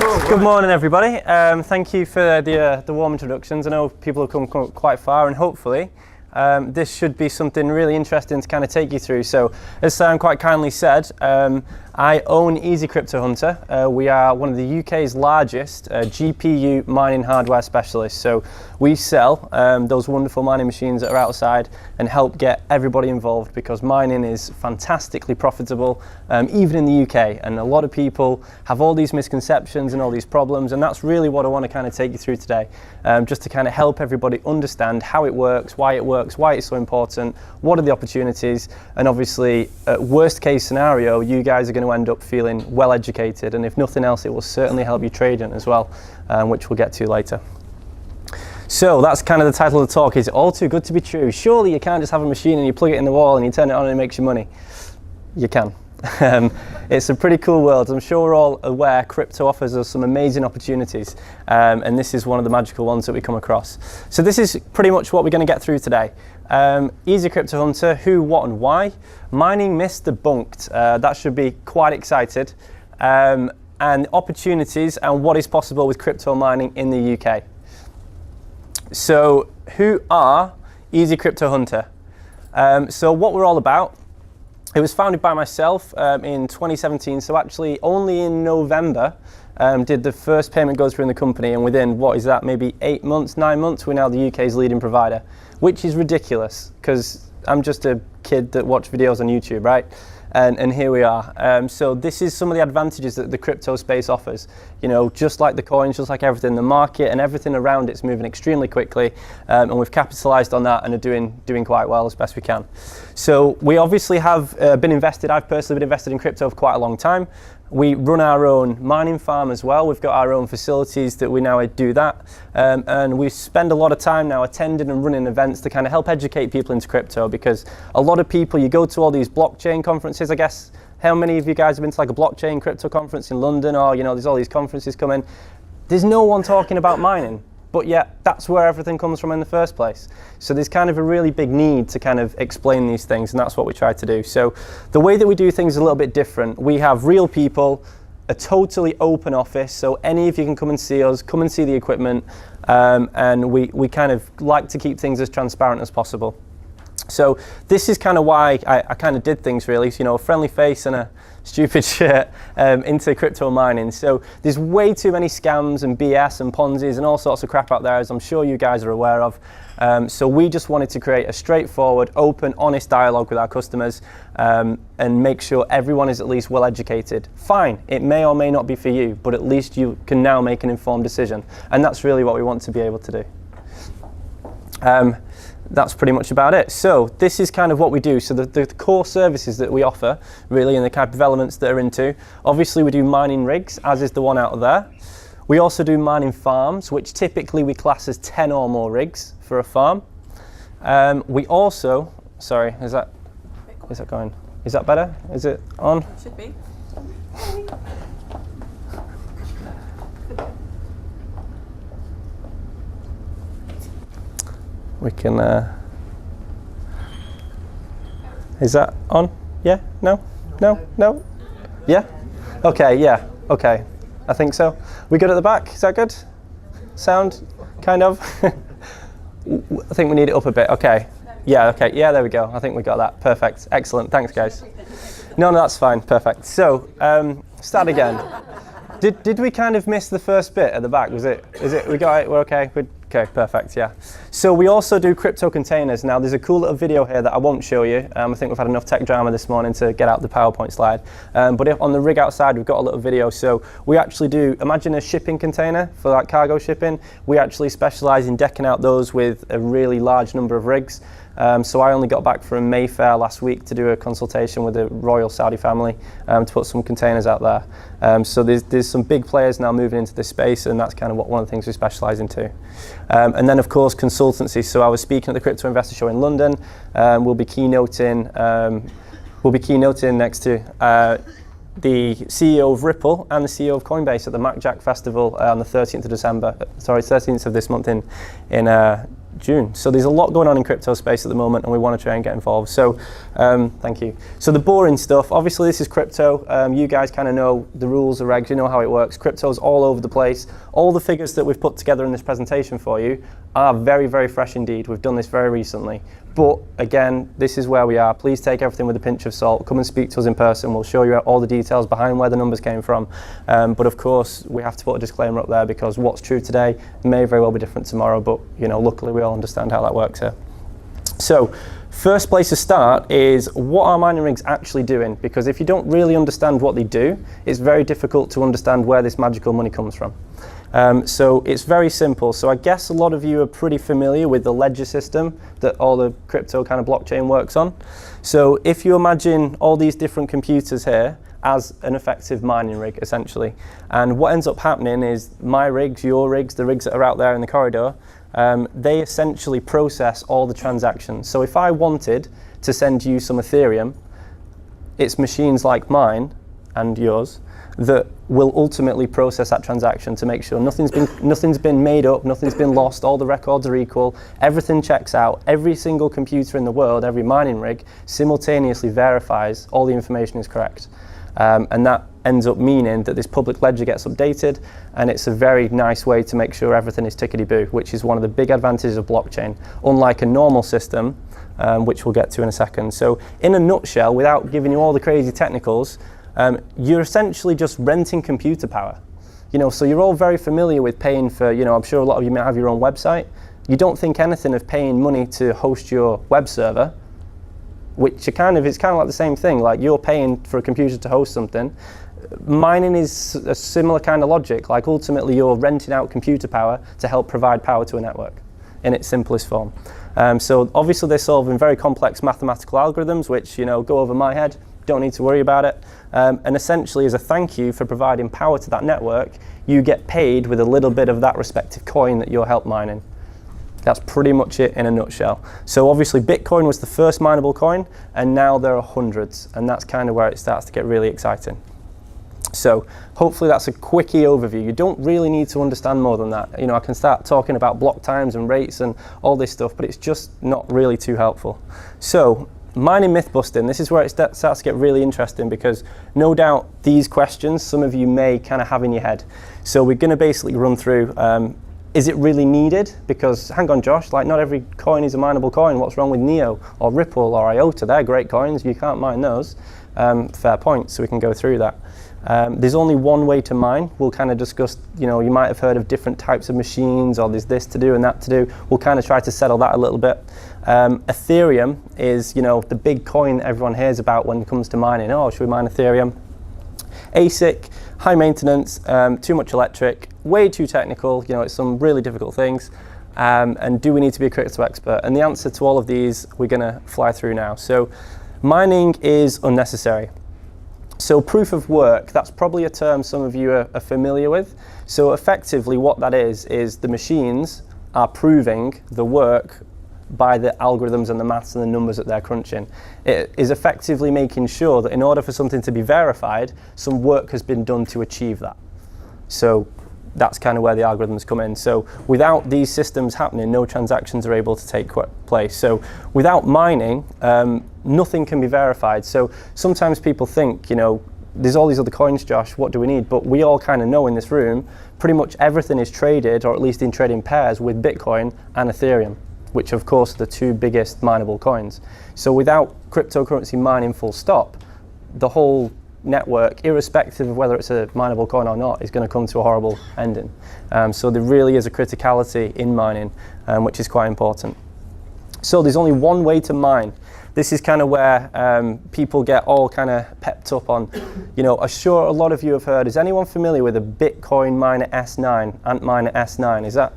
Good morning, everybody. Thank you for the warm introductions. I know people have come quite far, and hopefully this should be something really interesting to kind of take you through. So, as Sam quite kindly said, I own Easy Crypto Hunter. We are one of the UK's largest GPU mining hardware specialists. So we sell those wonderful mining machines that are outside and help get everybody involved, because mining is fantastically profitable, even in the UK. And a lot of people have all these misconceptions and all these problems, and that's really what I want to kind of take you through today, just to kind of help everybody understand how it works, why it's so important, what are the opportunities, and obviously, worst case scenario, you guys are going to end up feeling well educated, and if nothing else, it will certainly help you trading as well, which we'll get to later. So that's kind of the title of the talk. Is it all too good to be true? Surely you can't just have a machine and you plug it in the wall and you turn it on and it makes you money. You can. It's a pretty cool world. I'm sure we're all aware crypto offers us some amazing opportunities, and this is one of the magical ones that we come across. So this is pretty much what we're going to get through today. Easy Crypto Hunter, who, what and why. Mining myths debunked. That should be quite excited. And opportunities and what is possible with crypto mining in the UK. So who are Easy Crypto Hunter? So what we're all about. It was founded by myself in 2017, so actually only in November did the first payment go through in the company, and within, what is that, maybe 8 months, 9 months, we're now the UK's leading provider, which is ridiculous, because I'm just a kid that watched videos on YouTube, right? And here we are. So this is some of the advantages that the crypto space offers. You know, just like the coins, just like everything, the market and everything around it's moving extremely quickly, and we've capitalized on that and are doing quite well as best we can. So we obviously have been invested. I've personally been invested in crypto for quite a long time. We run our own mining farm as well. We've got our own facilities that we now do that. And we spend a lot of time now attending and running events to kind of help educate people into crypto, because a lot of people, you go to all these blockchain conferences, I guess. How many of you guys have been to like a blockchain crypto conference in London, or, you know, there's all these conferences coming. There's no one talking about mining. But yet, that's where everything comes from in the first place. So there's kind of a really big need to kind of explain these things, and that's what we try to do. So the way that we do things is a little bit different. We have real people, a totally open office, so any of you can come and see us, come and see the equipment, and we kind of like to keep things as transparent as possible. So this is kind of why I kind of did things, really. So, you know, a friendly face and a stupid shirt into crypto mining. So there's way too many scams and BS and Ponzi's and all sorts of crap out there, as I'm sure you guys are aware of. So we just wanted to create a straightforward, open, honest dialogue with our customers, and make sure everyone is at least well educated. Fine, it may or may not be for you, but at least you can now make an informed decision. And that's really what we want to be able to do. That's pretty much about it. So this is kind of what we do. So the core services that we offer, really, and the kind of developments that are into, obviously we do mining rigs, as is the one out there. We also do mining farms, which typically we class as 10 or more rigs for a farm. We also, sorry, is that going? Is that better? Is it on? Should be. We can, is that on? Yeah? No? No? No? Yeah? Okay, yeah, okay. I think so. We good at the back? Is that good? Sound? Kind of? I think we need it up a bit. Okay. Yeah, okay. Yeah, there we go. I think we got that. Perfect. Excellent. Thanks, guys. No, that's fine. Perfect. So, start again. Did we kind of miss the first bit at the back? Is it, we got it, we're okay? Okay, perfect, yeah. So we also do crypto containers. Now there's a cool little video here that I won't show you. I think we've had enough tech drama this morning to get out the PowerPoint slide. But on the rig outside, we've got a little video. So we actually do, imagine a shipping container for like cargo shipping. We actually specialize in decking out those with a really large number of rigs. So I only got back from Mayfair last week to do a consultation with the royal Saudi family to put some containers out there. So there's some big players now moving into this space, and that's kind of one of the things we specialize into. And then, of course, consultancy. So I was speaking at the Crypto Investor Show in London. We'll be keynoting next to the CEO of Ripple and the CEO of Coinbase at the MacJack Festival on the 13th of December. Sorry, 13th of this month in June. So there's a lot going on in crypto space at the moment, and we want to try and get involved. So thank you. So the boring stuff, obviously this is crypto. You guys kind of know the rules, the regs, you know how it works. Crypto's all over the place. All the figures that we've put together in this presentation for you are very, very fresh indeed. We've done this very recently. But again, this is where we are. Please take everything with a pinch of salt. Come and speak to us in person. We'll show you all the details behind where the numbers came from. But of course, we have to put a disclaimer up there because what's true today may very well be different tomorrow. But you know, luckily we all understand how that works here. So, first place to start is what are mining rigs actually doing? Because if you don't really understand what they do, it's very difficult to understand where this magical money comes from. So it's very simple. So I guess a lot of you are pretty familiar with the ledger system that all the crypto kind of blockchain works on. So if you imagine all these different computers here as an effective mining rig, essentially, and what ends up happening is my rigs, your rigs, the rigs that are out there in the corridor, they essentially process all the transactions. So if I wanted to send you some Ethereum, it's machines like mine and yours that will ultimately process that transaction to make sure nothing's been made up, nothing's been lost, all the records are equal, everything checks out. Every single computer in the world, every mining rig, simultaneously verifies all the information is correct. And that ends up meaning that this public ledger gets updated, and it's a very nice way to make sure everything is tickety-boo, which is one of the big advantages of blockchain, unlike a normal system, which we'll get to in a second. So in a nutshell, without giving you all the crazy technicals, you're essentially just renting computer power. You know, so you're all very familiar with paying for, you know, I'm sure a lot of you may have your own website. You don't think anything of paying money to host your web server, which it's kind of like the same thing, like you're paying for a computer to host something. Mining is a similar kind of logic, like ultimately you're renting out computer power to help provide power to a network in its simplest form. So obviously they're solving very complex mathematical algorithms, which, you know, go over my head, don't need to worry about it. And essentially as a thank you for providing power to that network, you get paid with a little bit of that respective coin that you're help mining. That's pretty much it in a nutshell. So obviously Bitcoin was the first mineable coin, and now there are hundreds, and that's kind of where it starts to get really exciting. So hopefully that's a quickie overview. You don't really need to understand more than that. You know, I can start talking about block times and rates and all this stuff, but it's just not really too helpful. So mining myth busting, this is where it starts to get really interesting, because no doubt these questions some of you may kind of have in your head. So we're going to basically run through, is it really needed? Because hang on Josh, like not every coin is a mineable coin. What's wrong with Neo or Ripple or IOTA? They're great coins, you can't mine those. Fair point, so we can go through that. There's only one way to mine. We'll kind of discuss, you know, you might have heard of different types of machines, or there's this to do and that to do. We'll kind of try to settle that a little bit. Ethereum is, you know, the big coin everyone hears about when it comes to mining. Oh, should we mine Ethereum? ASIC, high maintenance, too much electric, way too technical, you know, it's some really difficult things. And do we need to be a crypto expert? And the answer to all of these we're going to fly through now. So mining is unnecessary. So proof of work, that's probably a term some of you are familiar with. So effectively what that is the machines are proving the work by the algorithms and the maths and the numbers that they're crunching. It is effectively making sure that in order for something to be verified, some work has been done to achieve that. So that's kind of where the algorithms come in. So without these systems happening, no transactions are able to take place. So without mining, nothing can be verified. So sometimes people think, you know, there's all these other coins, Josh, what do we need? But we all kind of know in this room, pretty much everything is traded, or at least in trading pairs, with Bitcoin and Ethereum, which of course are the two biggest mineable coins. So without cryptocurrency mining full stop, the whole network, irrespective of whether it's a mineable coin or not, is going to come to a horrible ending. So there really is a criticality in mining, which is quite important. So there's only one way to mine. This is kind of where people get all kind of pepped up on, you know, I'm sure a lot of you have heard, is anyone familiar with a Bitcoin miner S9, Antminer S9? Is that,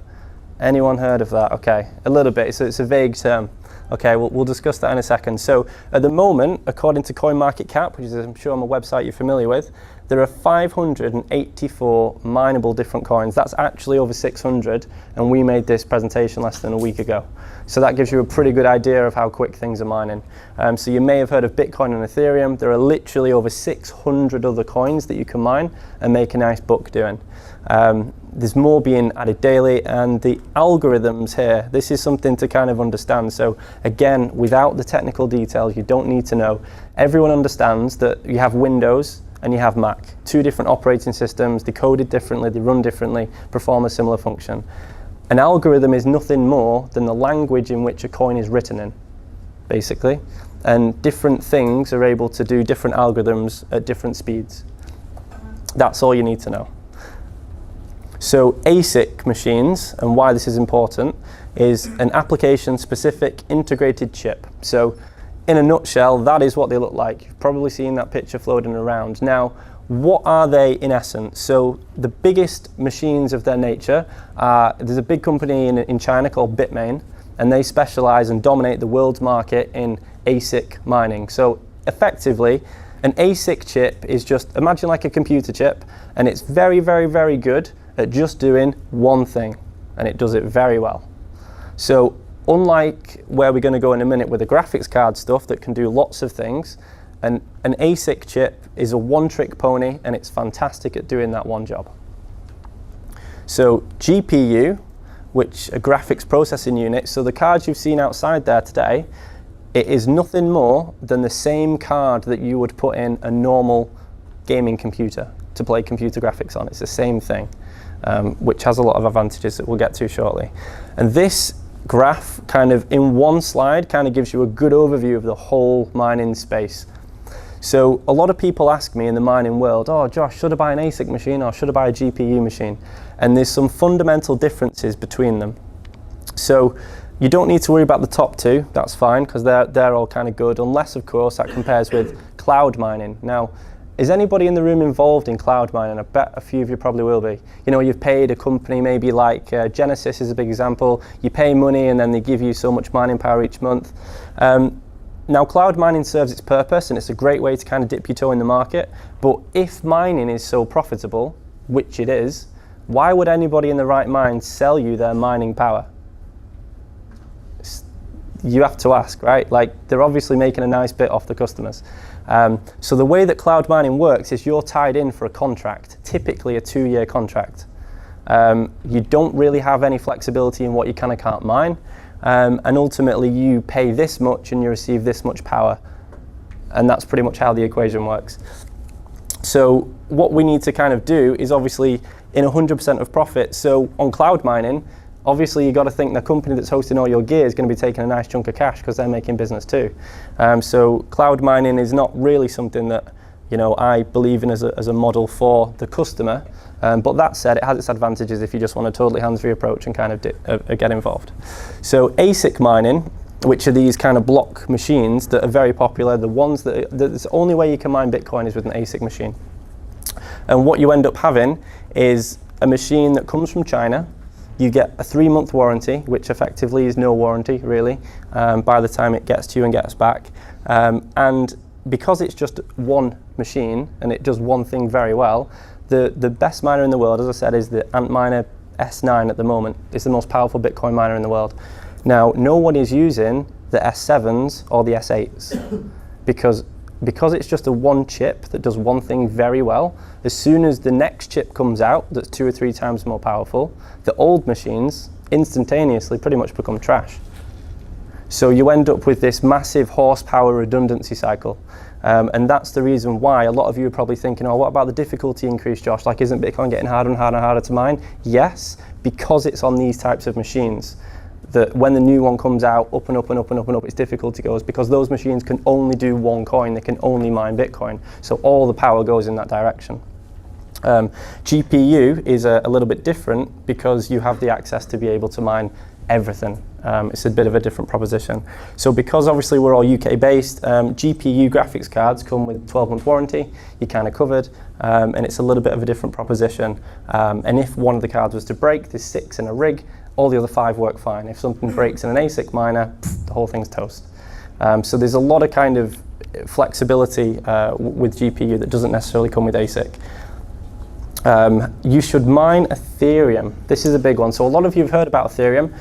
anyone heard of that? Okay, a little bit, so it's a vague term. Okay, we'll discuss that in a second. So at the moment, according to CoinMarketCap, which is I'm sure on a website you're familiar with, there are 584 mineable different coins. That's actually over 600, and we made this presentation less than a week ago. So that gives you a pretty good idea of how quick things are mining. So you may have heard of Bitcoin and Ethereum. There are literally over 600 other coins that you can mine and make a nice buck doing. There's more being added daily, and the algorithms here, this is something to kind of understand. So again, without the technical details, you don't need to know. Everyone understands that you have Windows and you have Mac, two different operating systems, decoded differently, they run differently, perform a similar function. An algorithm is nothing more than the language in which a coin is written in, basically. And different things are able to do different algorithms at different speeds. That's all you need to know. So ASIC machines, and why this is important, is an application-specific integrated chip. So in a nutshell, that is what they look like. You've probably seen that picture floating around. Now, what are they in essence? So the biggest machines of their nature are, there's a big company in China called Bitmain, and they specialize and dominate the world's market in ASIC mining. So effectively, an ASIC chip is just, imagine like a computer chip, and it's very, very, very good at just doing one thing, and it does it very well. So unlike where we're going to go in a minute with the graphics card stuff that can do lots of things, an ASIC chip is a one-trick pony, and it's fantastic at doing that one job. So GPU, which a graphics processing unit, so the cards you've seen outside there today, it is nothing more than the same card that you would put in a normal gaming computer to play computer graphics on. It's the same thing, which has a lot of advantages that we'll get to shortly. And this graph kind of in one slide kind of gives you a good overview of the whole mining space. So a lot of people ask me in the mining world, oh Josh, should I buy an ASIC machine or should I buy a GPU machine? And there's some fundamental differences between them. So you don't need to worry about the top two, that's fine, because they're all kind of good, unless of course that compares with cloud mining. Now, is anybody in the room involved in cloud mining? I bet a few of you probably will be. You know, you've paid a company, maybe like Genesis is a big example. You pay money and then they give you so much mining power each month. Now, cloud mining serves its purpose, and it's a great way to kind of dip your toe in the market. But if mining is so profitable, which it is, why would anybody in the right mind sell you their mining power? You have to ask, right? Like, they're obviously making a nice bit off the customers. So the way that cloud mining works is you're tied in for a contract, typically a 2-year contract. You don't really have any flexibility in what you can and can't mine. And ultimately you pay this much and you receive this much power. And that's pretty much how the equation works. So what we need to kind of do is obviously in 100% of profit. So on cloud mining, obviously you got to think the company that's hosting all your gear is going to be taking a nice chunk of cash because they're making business too. So cloud mining is not really something that, you know, I believe in as a model for the customer. But that said, it has its advantages if you just want a totally hands-free approach and kind of get involved. So ASIC mining, which are these kind of block machines that are very popular, the ones that the only way you can mine Bitcoin is with an ASIC machine. And what you end up having is a machine that comes from China. You get a 3-month warranty, which effectively is no warranty really, by the time it gets to you and gets back. And because it's just one machine and it does one thing very well, the best miner in the world, as I said, is the Antminer S9 at the moment. It's the most powerful Bitcoin miner in the world. Now, no one is using the S7s or the S8s because it's just a one chip that does one thing very well. As soon as the next chip comes out that's 2 or 3 times more powerful, the old machines instantaneously pretty much become trash. So you end up with this massive horsepower redundancy cycle. And that's the reason why a lot of you are probably thinking, oh, what about the difficulty increase, Josh? Like, isn't Bitcoin getting harder and harder and harder to mine? Yes, because it's on these types of machines. That when the new one comes out, up and up and up and up and up, its difficulty goes, because those machines can only do one coin, they can only mine Bitcoin. So all the power goes in that direction. GPU is a little bit different because you have the access to be able to mine everything. It's a bit of a different proposition. So because obviously we're all UK based, GPU graphics cards come with 12-month warranty, you're kind of covered, and it's a little bit of a different proposition. And if one of the cards was to break, there's 6 in a rig, all the other 5 work fine. If something breaks in an ASIC miner, the whole thing's toast. So there's a lot of kind of flexibility with GPU that doesn't necessarily come with ASIC. You should mine Ethereum. This is a big one. So a lot of you have heard about Ethereum.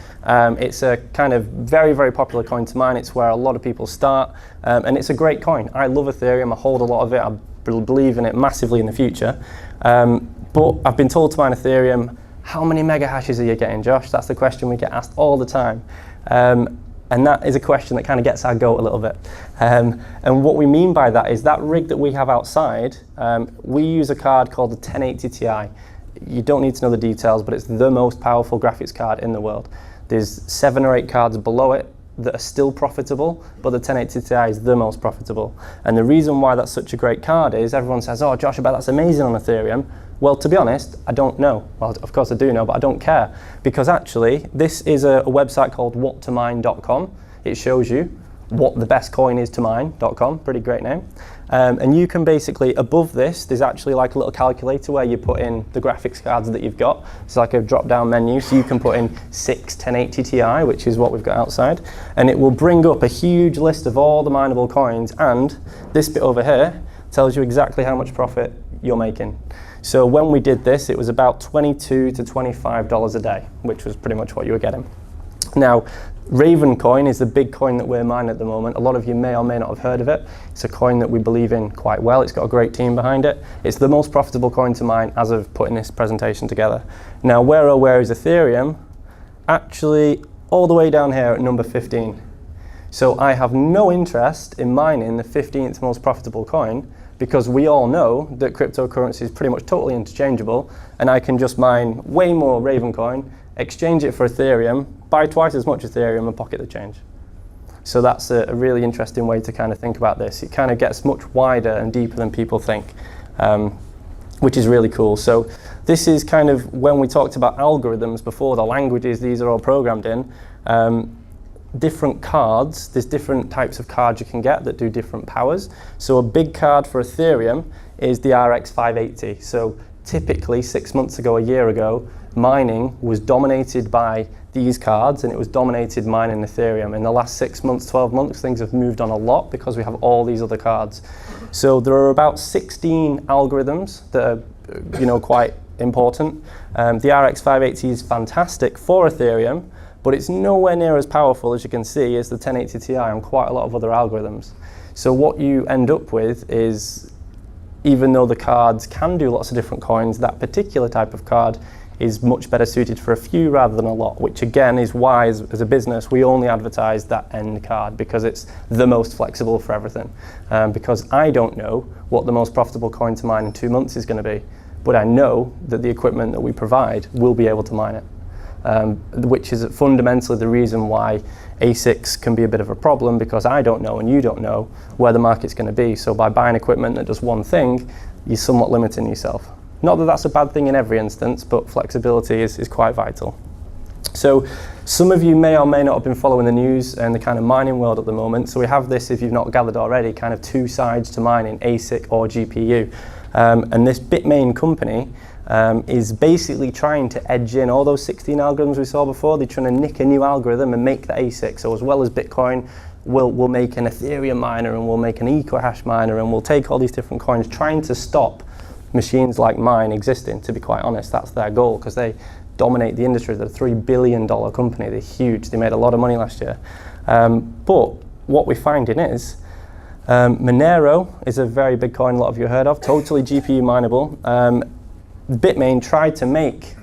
It's a kind of very, very popular coin to mine. It's where a lot of people start, and it's a great coin. I love Ethereum. I hold a lot of it. I believe in it massively in the future. But I've been told to mine Ethereum. How many mega hashes are you getting, Josh? That's the question we get asked all the time. And that is a question that kind of gets our goat a little bit. And what we mean by that is that rig that we have outside, we use a card called the 1080 Ti. You don't need to know the details, but it's the most powerful graphics card in the world. There's 7 or 8 cards below it that are still profitable, but the 1080 Ti is the most profitable. And the reason why that's such a great card is everyone says, oh, Josh, I bet that's amazing on Ethereum. Well, to be honest, I don't know. Well, of course I do know, but I don't care. Because actually, this is a website called whattomine.com. It shows you what the best coin is to mine.com, pretty great name. And you can basically, above this, there's actually like a little calculator where you put in the graphics cards that you've got. It's like a drop-down menu, so you can put in 6 1080 Ti, which is what we've got outside, and it will bring up a huge list of all the mineable coins, and this bit over here tells you exactly how much profit you're making. So when we did this, it was about $22 to $25 a day, which was pretty much what you were getting. Now, Raven coin is the big coin that we're mining at the moment. A lot of you may or may not have heard of it. It's a coin that we believe in quite well. It's got a great team behind it. It's the most profitable coin to mine as of putting this presentation together. Now, where is Ethereum? Actually, all the way down here at number 15. So I have no interest in mining the 15th most profitable coin, because we all know that cryptocurrency is pretty much totally interchangeable, and I can just mine way more Raven coin, exchange it for Ethereum, buy twice as much Ethereum, and pocket the change. So that's a really interesting way to kind of think about this. It kind of gets much wider and deeper than people think, which is really cool. So this is kind of when we talked about algorithms before, the languages these are all programmed in. Different cards, there's different types of cards you can get that do different powers. So a big card for Ethereum is the RX 580. So typically 6 months ago, a year ago, mining was dominated by these cards, and it was dominated mining Ethereum. In the last 6 months, 12 months, things have moved on a lot because we have all these other cards. So there are about 16 algorithms that are quite important. The RX 580 is fantastic for Ethereum, but it's nowhere near as powerful, as you can see, as the 1080 Ti on quite a lot of other algorithms. So what you end up with is, even though the cards can do lots of different coins, that particular type of card is much better suited for a few rather than a lot, which again is why, as a business, we only advertise that end card, because it's the most flexible for everything. Because I don't know what the most profitable coin to mine in 2 months is going to be, but I know that the equipment that we provide will be able to mine it. Which is fundamentally the reason why ASICs can be a bit of a problem, because I don't know and you don't know where the market's going to be. So by buying equipment that does one thing, you're somewhat limiting yourself. Not that that's a bad thing in every instance, but flexibility is quite vital. So some of you may or may not have been following the news and the kind of mining world at the moment. So we have this, if you've not gathered already, kind of 2 sides to mining, ASIC or GPU. And this Bitmain company is basically trying to edge in all those 16 algorithms we saw before. They're trying to nick a new algorithm and make the ASIC. So as well as Bitcoin, we'll make an Ethereum miner, and we'll make an EcoHash miner, and we'll take all these different coins, trying to stop machines like mine existing. To be quite honest, that's their goal, because they dominate the industry. They're a $3 billion company. They're huge. They made a lot of money last year. But what we're finding is Monero is a very big coin a lot of you heard of, totally GPU mineable. Bitmain tried to make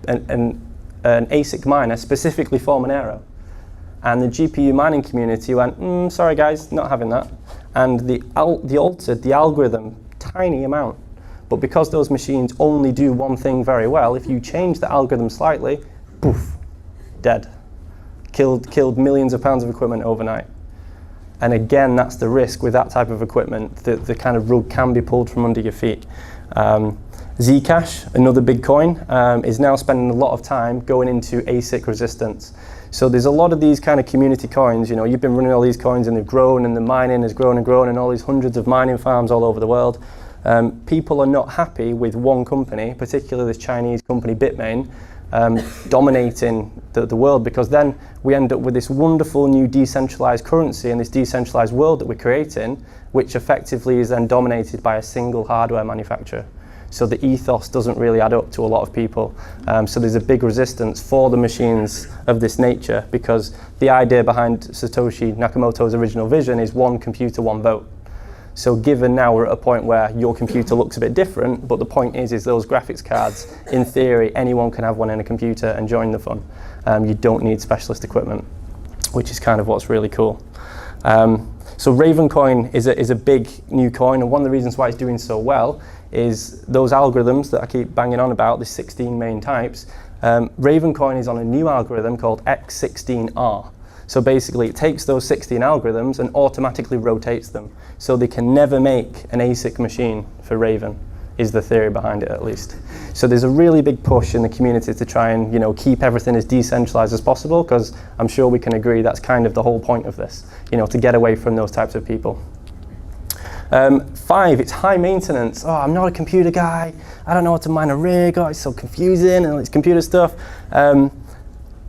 an ASIC miner specifically for Monero, and the GPU mining community went, sorry guys, not having that, and they altered the algorithm tiny amount. But because those machines only do one thing very well, if you change the algorithm slightly, poof, dead. Killed millions of pounds of equipment overnight. And again, that's the risk with that type of equipment, that the kind of rug can be pulled from under your feet. Zcash, another big coin, is now spending a lot of time going into ASIC resistance. So there's a lot of these kind of community coins. You've been running all these coins and they've grown, and the mining has grown and grown, and all these hundreds of mining farms all over the world. People are not happy with one company, particularly this Chinese company Bitmain, dominating the world, because then we end up with this wonderful new decentralized currency and this decentralized world that we're creating, which effectively is then dominated by a single hardware manufacturer. So the ethos doesn't really add up to a lot of people. So there's a big resistance for the machines of this nature, because the idea behind Satoshi Nakamoto's original vision is one computer, one vote. So given now we're at a point where your computer looks a bit different, but the point is those graphics cards, in theory, anyone can have one in a computer and join the fun. You don't need specialist equipment, which is kind of what's really cool. So Ravencoin is a big new coin, and one of the reasons why it's doing so well is those algorithms that I keep banging on about, the 16 main types. Ravencoin is on a new algorithm called X16R. So basically it takes those 16 algorithms and automatically rotates them. So they can never make an ASIC machine for Raven, is the theory behind it at least. So there's a really big push in the community to try and keep everything as decentralized as possible, because I'm sure we can agree that's kind of the whole point of this, to get away from those types of people. 5, it's high maintenance. Oh, I'm not a computer guy. I don't know how to mine a rig. Oh, it's so confusing and it's computer stuff.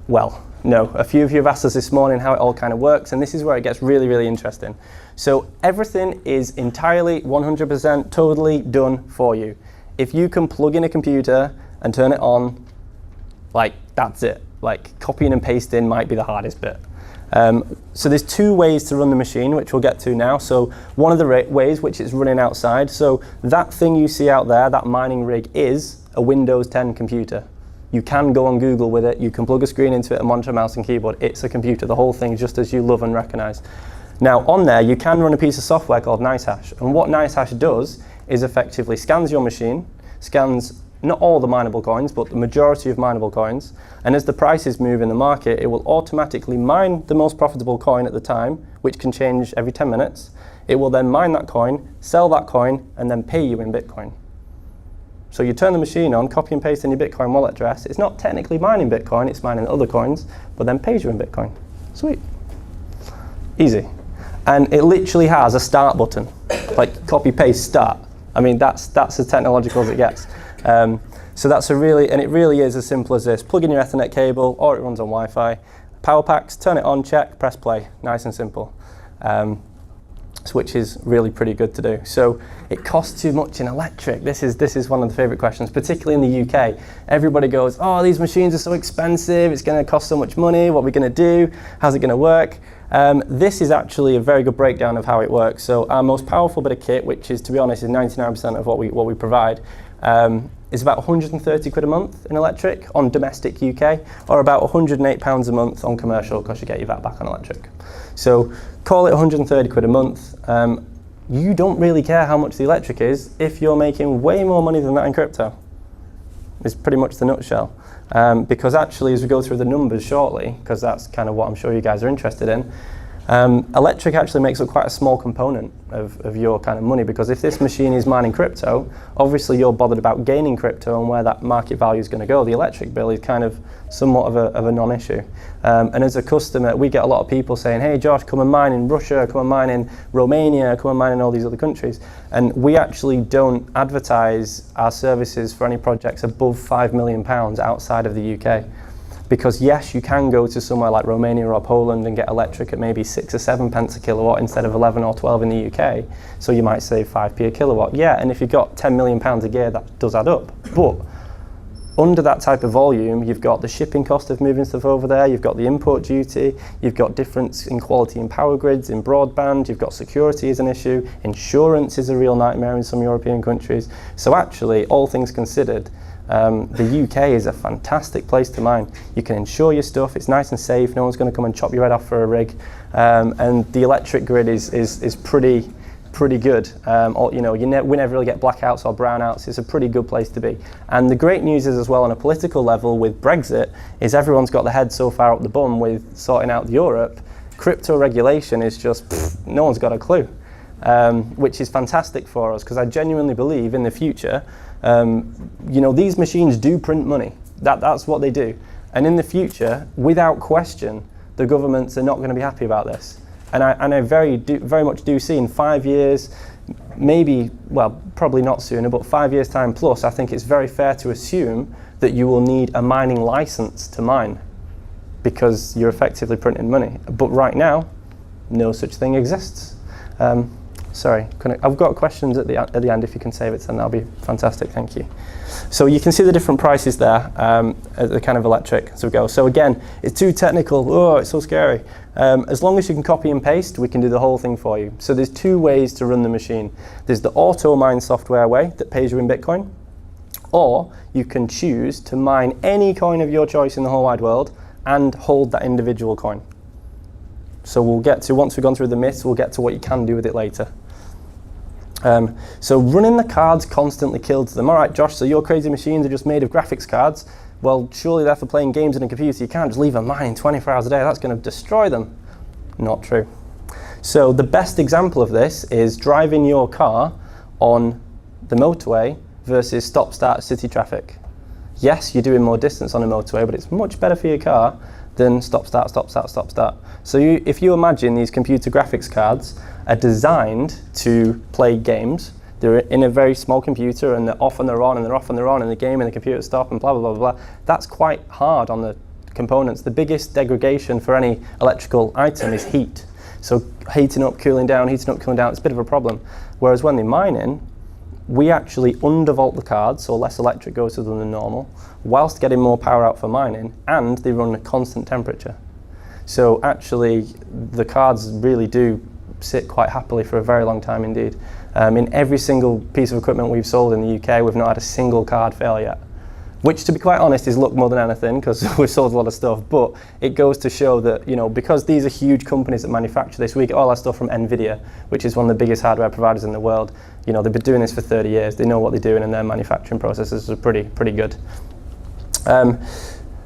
Well, no, a few of you have asked us this morning how it all kind of works, and this is where it gets really, really interesting. So everything is entirely 100% totally done for you. If you can plug in a computer and turn it on, that's it. Copying and pasting might be the hardest bit. So there's 2 ways to run the machine, which we'll get to now. So one of the ways, which is running outside. So that thing you see out there, that mining rig, is a Windows 10 computer. You can go on Google with it. You can plug a screen into it, a monitor, mouse, and keyboard. It's a computer, the whole thing, just as you love and recognize. Now, on there, you can run a piece of software called NiceHash. And what NiceHash does is effectively scans your machine, scans not all the mineable coins, but the majority of mineable coins. And as the prices move in the market, it will automatically mine the most profitable coin at the time, which can change every 10 minutes. It will then mine that coin, sell that coin, and then pay you in Bitcoin. So you turn the machine on, copy and paste in your Bitcoin wallet address. It's not technically mining Bitcoin, it's mining other coins, but then pays you in Bitcoin. Sweet. Easy. And it literally has a start button, like copy, paste, start. I mean, that's as technological as it gets. So that's it really is as simple as this. Plug in your Ethernet cable, or it runs on Wi-Fi. Power packs, turn it on, check, press play. Nice and simple. Which is really pretty good to do. So it costs too much in electric. This is one of the favorite questions, particularly in the UK. Everybody goes, oh, these machines are so expensive, it's going to cost so much money, what are we going to do, how's it going to work? This is actually a very good breakdown of how it works. So our most powerful bit of kit, which is, to be honest, is 99% of what we provide, is about 130 quid a month in electric on domestic UK, or about £108 a month on commercial, because you get your VAT back on electric. So call it 130 quid a month. You don't really care how much the electric is if you're making way more money than that in crypto. It's pretty much the nutshell. Because actually, as we go through the numbers shortly, because that's kind of what I'm sure you guys are interested in, electric actually makes up quite a small component of your kind of money, because if this machine is mining crypto, obviously you're bothered about gaining crypto and where that market value is going to go. The electric bill is kind of somewhat of a non-issue. And as a customer, we get a lot of people saying, hey Josh, come and mine in Russia, come and mine in Romania, come and mine in all these other countries. And we actually don't advertise our services for any projects above £5 million outside of the UK. Because yes, you can go to somewhere like Romania or Poland and get electric at maybe 6 or 7 pence a kilowatt instead of 11 or 12 in the UK. So you might save 5p a kilowatt. Yeah, and if you've got £10 million a year, that does add up. But under that type of volume, you've got the shipping cost of moving stuff over there, you've got the import duty, you've got difference in quality in power grids, in broadband, you've got security as an issue, insurance is a real nightmare in some European countries. So actually, all things considered, the UK is a fantastic place to mine. You can insure your stuff, it's nice and safe, no one's going to come and chop your head off for a rig, and the electric grid is pretty good. We never really get blackouts or brownouts. It's a pretty good place to be. And the great news is as well on a political level with Brexit is everyone's got their head so far up the bum with sorting out Europe. Crypto regulation is just, no one's got a clue, which is fantastic for us, because I genuinely believe in the future, these machines do print money. That's what they do. And in the future, without question, the governments are not going to be happy about this. And I very much do see in 5 years, maybe, well, probably not sooner, but 5 years time plus, I think it's very fair to assume that you will need a mining license to mine, because you're effectively printing money. But right now, no such thing exists. Sorry, I've got questions at the end. If you can save it, then that'll be fantastic. Thank you. So you can see the different prices there, at the kind of electric as we go. So again, it's too technical. Oh, it's so scary. As long as you can copy and paste, we can do the whole thing for you. So there's two ways to run the machine. There's the auto mine software way that pays you in Bitcoin, or you can choose to mine any coin of your choice in the whole wide world and hold that individual coin. So we'll get to, once we've gone through the myths, we'll get to what you can do with it later. So running the cards constantly kills them. All right, Josh, so your crazy machines are just made of graphics cards. Well, surely they're for playing games in a computer. You can't just leave them mining 24 hours a day. That's going to destroy them. Not true. So the best example of this is driving your car on the motorway versus stop-start city traffic. Yes, you're doing more distance on a motorway, but it's much better for your car than stop-start, stop-start, stop-start. So if you imagine these computer graphics cards are designed to play games, they're in a very small computer and they're off and they're on and they're off and they're on and the game and the computer stop and blah, blah, blah, blah. That's quite hard on the components. The biggest degradation for any electrical item is heat. So heating up, cooling down, it's a bit of a problem. Whereas when they're mining, we actually undervolt the cards, so less electric goes to them than normal, whilst getting more power out for mining, and they run at constant temperature. So actually, the cards really do sit quite happily for a very long time indeed. In every single piece of equipment we've sold in the UK, we've not had a single card fail yet. Which, to be quite honest, is luck more than anything, because we've sold a lot of stuff. But it goes to show that, you know, because these are huge companies that manufacture this, we get all our stuff from NVIDIA, which is one of the biggest hardware providers in the world. You know, they've been doing this for 30 years. They know what they're doing, and their manufacturing processes are pretty good.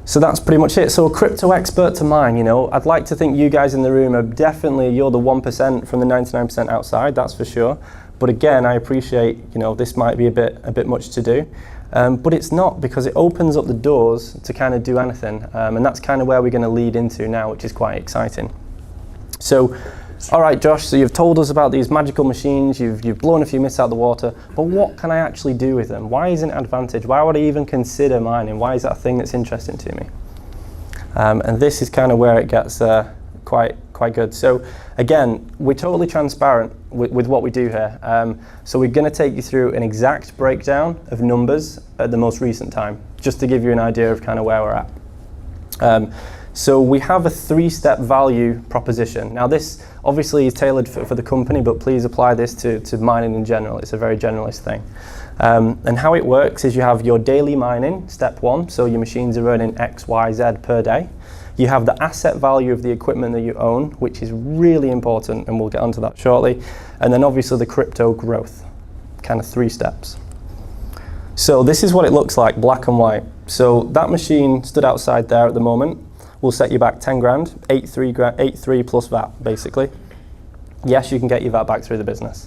So that's pretty much it. So a crypto expert to mine, you know, I'd like to think you guys in the room are definitely, you're the 1% from the 99% outside, that's for sure. But again, I appreciate, you know, this might be a bit much to do. But it's not, because it opens up the doors to kind of do anything. And that's kind of where we're going to lead into now, which is quite exciting. So, all right, Josh, so you've told us about these magical machines, you've blown a few myths out of the water, but what can I actually do with them? Why is it an advantage? Why would I even consider mining? Why is that a thing that's interesting to me? And this is kind of where it gets quite good. So again, we're totally transparent with what we do here. So we're going to take you through an exact breakdown of numbers at the most recent time, just to give you an idea of kind of where we're at. So we have a 3-step value proposition. Now this obviously is tailored for the company, but please apply this to mining in general. It's a very generalist thing. And how it works is you have your daily mining, step 1, so your machines are earning X, Y, Z per day. You have the asset value of the equipment that you own, which is really important, and we'll get onto that shortly. And then obviously the crypto growth, kind of 3 steps. So this is what it looks like, black and white. So that machine stood outside there at the moment. Will set you back 10 grand, 8.3 plus VAT, basically. Yes, you can get your VAT back through the business.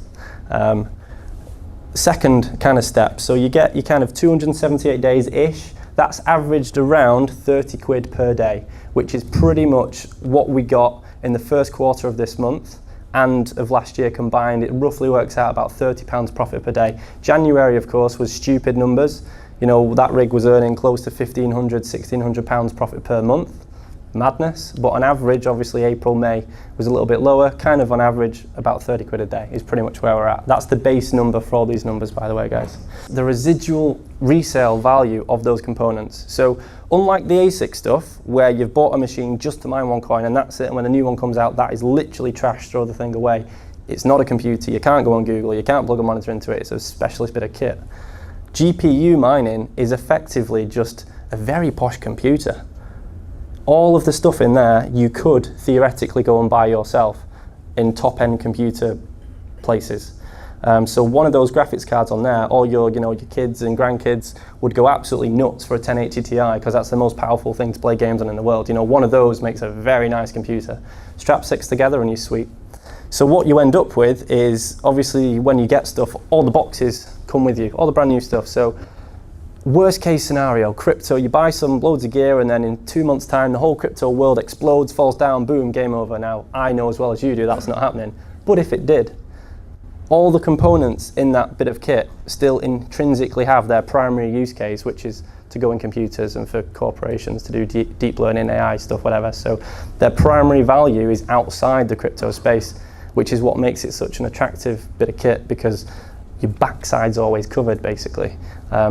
Second kind of step, so you get your kind of 278 days-ish. That's averaged around 30 quid per day, which is pretty much what we got in the first quarter of this month and of last year combined. It roughly works out about £30 profit per day. January, of course, was stupid numbers. You know, that rig was earning close to £1,500, £1,600 profit per month. Madness, but on average, obviously April, May was a little bit lower, kind of on average about 30 quid a day is pretty much where we're at. That's the base number for all these numbers, by the way, guys. The residual resale value of those components. So unlike the ASIC stuff, where you've bought a machine just to mine one coin and that's it, and when a new one comes out, that is literally trash, throw the thing away. It's not a computer, you can't go on Google, you can't plug a monitor into it, it's a specialist bit of kit. GPU mining is effectively just a very posh computer. All of the stuff in there you could theoretically go and buy yourself in top-end computer places. So one of those graphics cards on there, all your kids and grandkids would go absolutely nuts for a 1080 Ti, because that's the most powerful thing to play games on in the world. You know, one of those makes a very nice computer. Strap 6 together and you're sweet. So what you end up with is, obviously, when you get stuff, all the boxes come with you, all the brand new stuff. So worst case scenario, crypto, you buy some loads of gear and then in 2 months' time the whole crypto world explodes, falls down, boom, game over. Now, I know as well as you do that's not happening. But if it did, all the components in that bit of kit still intrinsically have their primary use case, which is to go in computers and for corporations to do deep learning, AI stuff, whatever. So their primary value is outside the crypto space. which is what makes it such an attractive bit of kit, because your backside's always covered, basically.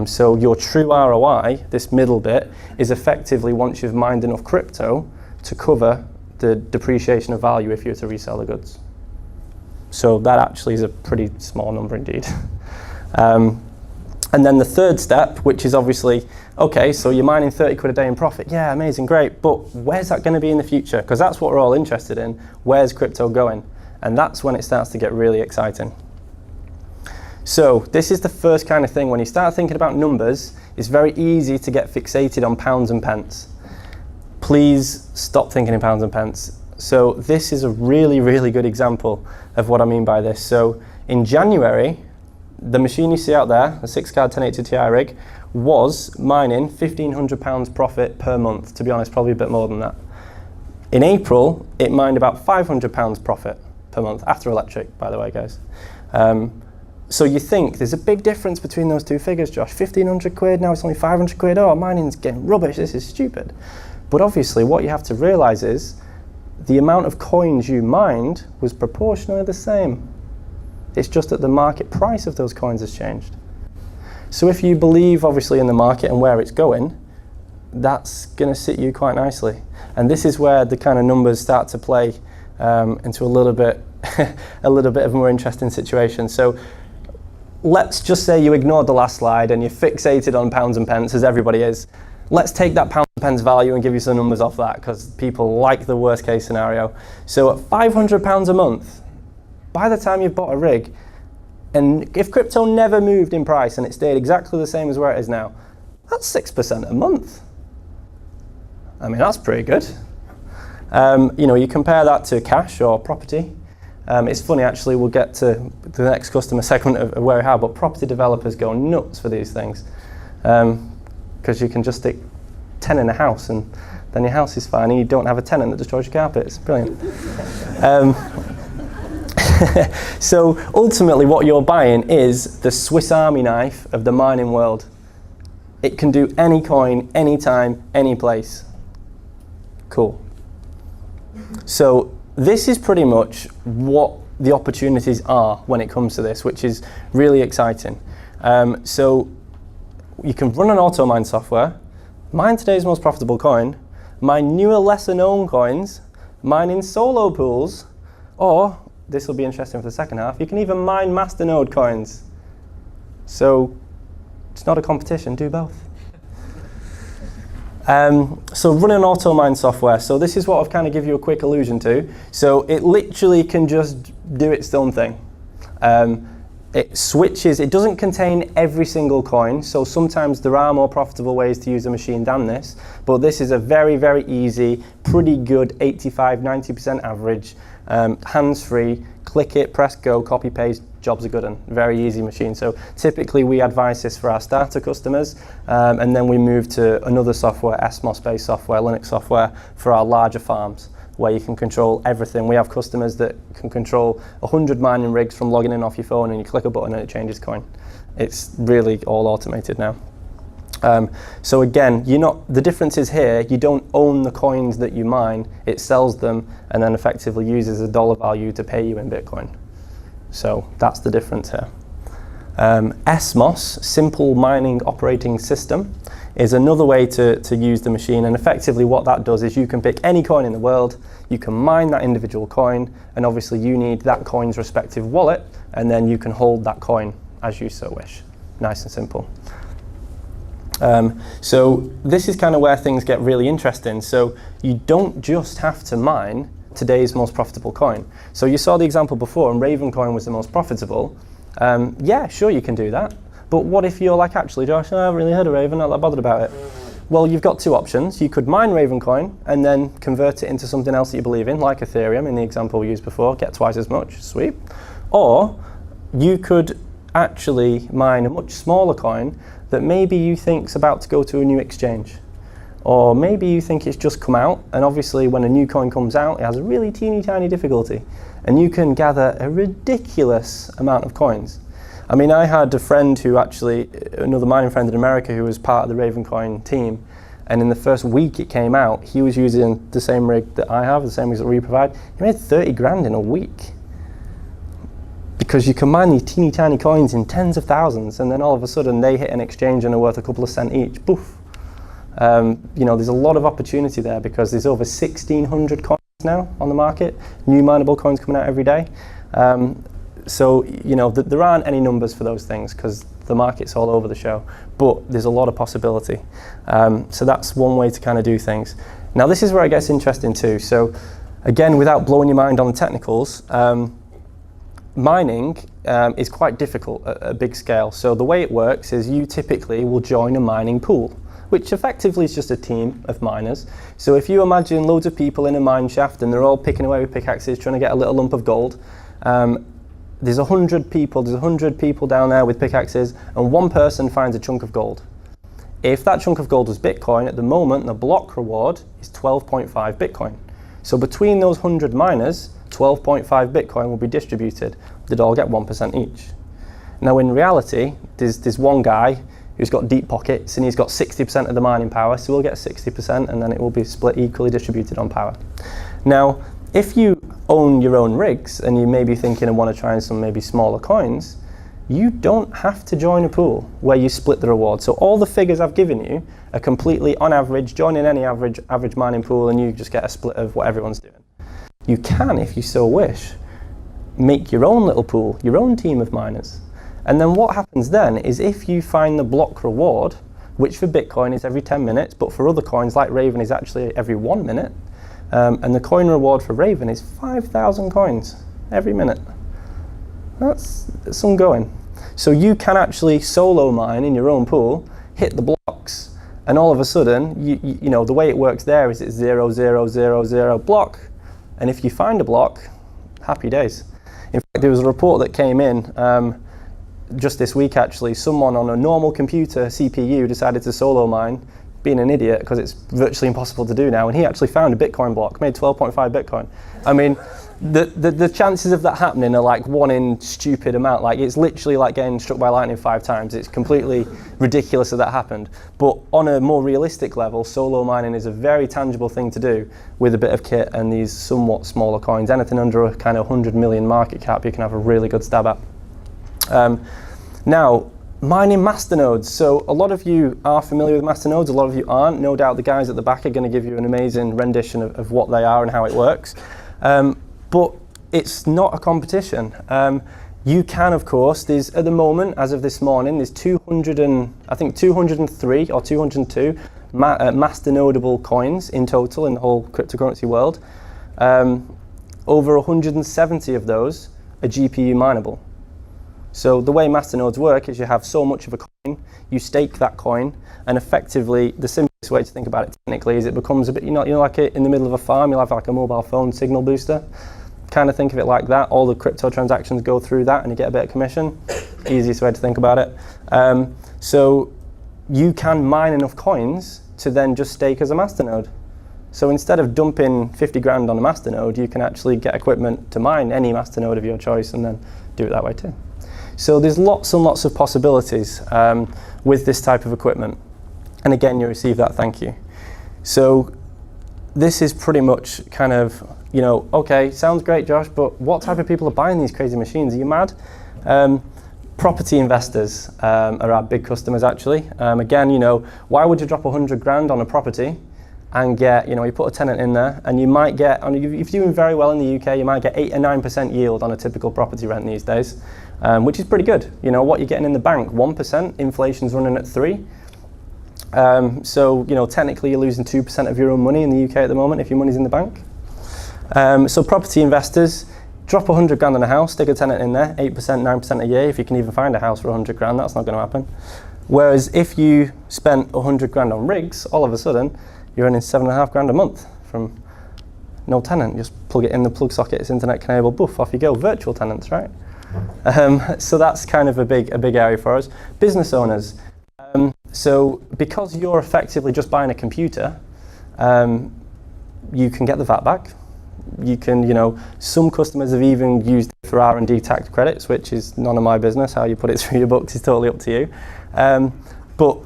So your true ROI, this middle bit, is effectively once you've mined enough crypto to cover the depreciation of value if you were to resell the goods. So that actually is a pretty small number indeed. And then the third step, which is obviously, okay, so you're mining 30 quid a day in profit. Yeah, amazing, great. But where's that going to be in the future? Because that's what we're all interested in. Where's crypto going? And that's when it starts to get really exciting. So this is the first kind of thing. When you start thinking about numbers, it's very easy to get fixated on pounds and pence. Please stop thinking in pounds and pence. So this is a really, really good example of what I mean by this. So in January, the machine you see out there, a 6-card 1080 Ti rig, was mining £1,500 profit per month. To be honest, probably a bit more than that. In April, it mined about £500 profit per month, after electric, by the way, guys. So you think there's a big difference between those two figures, Josh. 1,500 quid, now it's only 500 quid. Oh, mining's getting rubbish, this is stupid. But obviously what you have to realize is the amount of coins you mined was proportionally the same. It's just that the market price of those coins has changed. So if you believe obviously in the market and where it's going, that's going to sit you quite nicely. And this is where the kind of numbers start to play into a little bit of a more interesting situation. So let's just say you ignored the last slide and you're fixated on pounds and pence, as everybody is. Let's take that pounds and pence value and give you some numbers off that, because people like the worst case scenario. So at £500 a month, by the time you've bought a rig, and if crypto never moved in price and it stayed exactly the same as where it is now, that's 6% a month. I mean, that's pretty good. You know, you compare that to cash or property. It's funny, actually, we'll get to the next customer segment of where we have, but property developers go nuts for these things. Because you can just stick 10 in a house and then your house is fine and you don't have a tenant that destroys your carpet. It's brilliant. So ultimately what you're buying is the Swiss Army knife of the mining world. It can do any coin, anytime, any place. Cool. So this is pretty much what the opportunities are when it comes to this, which is really exciting. So you can run an auto mine software, mine today's most profitable coin, mine newer, lesser known coins, mine in solo pools, or, this will be interesting for the second half, you can even mine masternode coins. So it's not a competition, do both. So running an auto mine software, so this is what I've kind of give you a quick allusion to. So it literally can just do its own thing. It switches, it doesn't contain every single coin, so sometimes there are more profitable ways to use a machine than this, but this is a very, very easy, pretty good 85–90% average, hands-free, click it, press go, copy paste, jobs are good and very easy machine. So typically we advise this for our starter customers, and then we move to another software, SMOS-based software, Linux software, for our larger farms, where you can control everything. We have customers that can control 100 mining rigs from logging in off your phone, and you click a button and it changes coin. It's really all automated now. So again, the difference is here, you don't own the coins that you mine, it sells them and then effectively uses a dollar value to pay you in Bitcoin. So that's the difference here. SMOS, Simple Mining Operating System, is another way to use the machine, and effectively what that does is you can pick any coin in the world, you can mine that individual coin, and obviously you need that coin's respective wallet, and then you can hold that coin as you so wish. Nice and simple. So this is kind of where things get really interesting. So you don't just have to mine today's most profitable coin. So you saw the example before, and Raven coin was the most profitable. Yeah, sure, you can do that. But what if you're like, actually, Josh, I haven't really heard of Raven, not that bothered about it. Well, you've got two options. You could mine Raven coin and then convert it into something else that you believe in, like Ethereum in the example we used before, get twice as much, sweet. Or you could actually mine a much smaller coin that maybe you think's about to go to a new exchange. Or maybe you think it's just come out, and obviously when a new coin comes out, it has a really teeny tiny difficulty. And you can gather a ridiculous amount of coins. I mean, I had a friend who actually, another mining friend in America who was part of the Raven coin team, and in the first week it came out, he was using the same rig that I have, the same rig that we provide. He made 30 grand in a week. because you can mine these teeny tiny coins in tens of thousands, and then all of a sudden they hit an exchange and are worth a couple of cents each. Poof. There's a lot of opportunity there because there's over 1,600 coins now on the market, new mineable coins coming out every day. There aren't any numbers for those things because the market's all over the show, but there's a lot of possibility. So that's one way to kind of do things. Now this is where it gets interesting too. So again, without blowing your mind on the technicals, mining is quite difficult at a big scale. So the way it works is you typically will join a mining pool, which effectively is just a team of miners. So if you imagine loads of people in a mine shaft and they're all picking away with pickaxes trying to get a little lump of gold, there's 100 people down there with pickaxes, and one person finds a chunk of gold. If that chunk of gold was Bitcoin, at the moment the block reward is 12.5 Bitcoin. So between those 100 miners, 12.5 Bitcoin will be distributed. They'd all get 1% each. Now in reality, there's one guy who's got deep pockets and he's got 60% of the mining power, so we'll get 60% and then it will be split equally distributed on power. Now, if you own your own rigs and you may be thinking and want to try some maybe smaller coins, you don't have to join a pool where you split the reward. So all the figures I've given you are completely on average, join in any average mining pool and you just get a split of what everyone's doing. You can, if you so wish, make your own little pool, your own team of miners. And then what happens then is if you find the block reward, which for Bitcoin is every 10 minutes, but for other coins like Raven is actually every 1 minute, and the coin reward for Raven is 5,000 coins every minute. That's some going. So you can actually solo mine in your own pool, hit the blocks, and all of a sudden, you know, the way it works there is it's 0, 0, 0, 0 block, and if you find a block, happy days. In fact, there was a report that came in just this week actually. Someone on a normal computer CPU decided to solo mine, being an idiot because it's virtually impossible to do now, and he actually found a Bitcoin block, made 12.5 Bitcoin. I mean, the chances of that happening are like 1 in stupid amount. Like it's literally like getting struck by lightning 5 times. It's completely ridiculous that that happened. But on a more realistic level, solo mining is a very tangible thing to do with a bit of kit and these somewhat smaller coins. Anything under a kind of 100 million market cap, you can have a really good stab at. Now, mining masternodes. So a lot of you are familiar with masternodes, a lot of you aren't. No doubt the guys at the back are going to give you an amazing rendition of what they are and how it works. But it's not a competition. You can, of course, there's at the moment, as of this morning, there's 203 or 202 masternodable coins in total in the whole cryptocurrency world. Over 170 of those are GPU mineable. So the way masternodes work is you have so much of a coin, you stake that coin, and effectively the simplest way to think about it technically is it becomes a bit, you know like in the middle of a farm, you'll have like a mobile phone signal booster. Kind of think of it like that. All the crypto transactions go through that and you get a bit of commission. Easiest way to think about it. So you can mine enough coins to then just stake as a masternode. So instead of dumping 50 grand on a masternode, you can actually get equipment to mine any masternode of your choice and then do it that way too. So there's lots and lots of possibilities with this type of equipment. And again, you receive that thank you. So this is pretty much kind of, you know, okay, sounds great, Josh, but what type of people are buying these crazy machines? Are you mad? Property investors are our big customers actually. Again, you know, why would you drop 100 grand on a property and get, you know, you put a tenant in there and you might get, if you're doing very well in the UK, you might get 8 or 9% yield on a typical property rent these days. Which is pretty good. You know, what you're getting in the bank, 1%, inflation's running at 3%. So, you know, technically you're losing 2% of your own money in the UK at the moment if your money's in the bank. So property investors, drop 100 grand on a house, stick a tenant in there, 8%, 9% a year. If you can even find a house for 100 grand, that's not going to happen. Whereas if you spent 100 grand on rigs, all of a sudden, you're earning 7.5 grand a month from no tenant. Just plug it in the plug socket, it's internet cable, boof, off you go. Virtual tenants, right? So that's kind of a big area for us. Business owners. So because you're effectively just buying a computer, you can get the VAT back. You can, you know, some customers have even used it for R&D tax credits, which is none of my business. How you put it through your books is totally up to you. But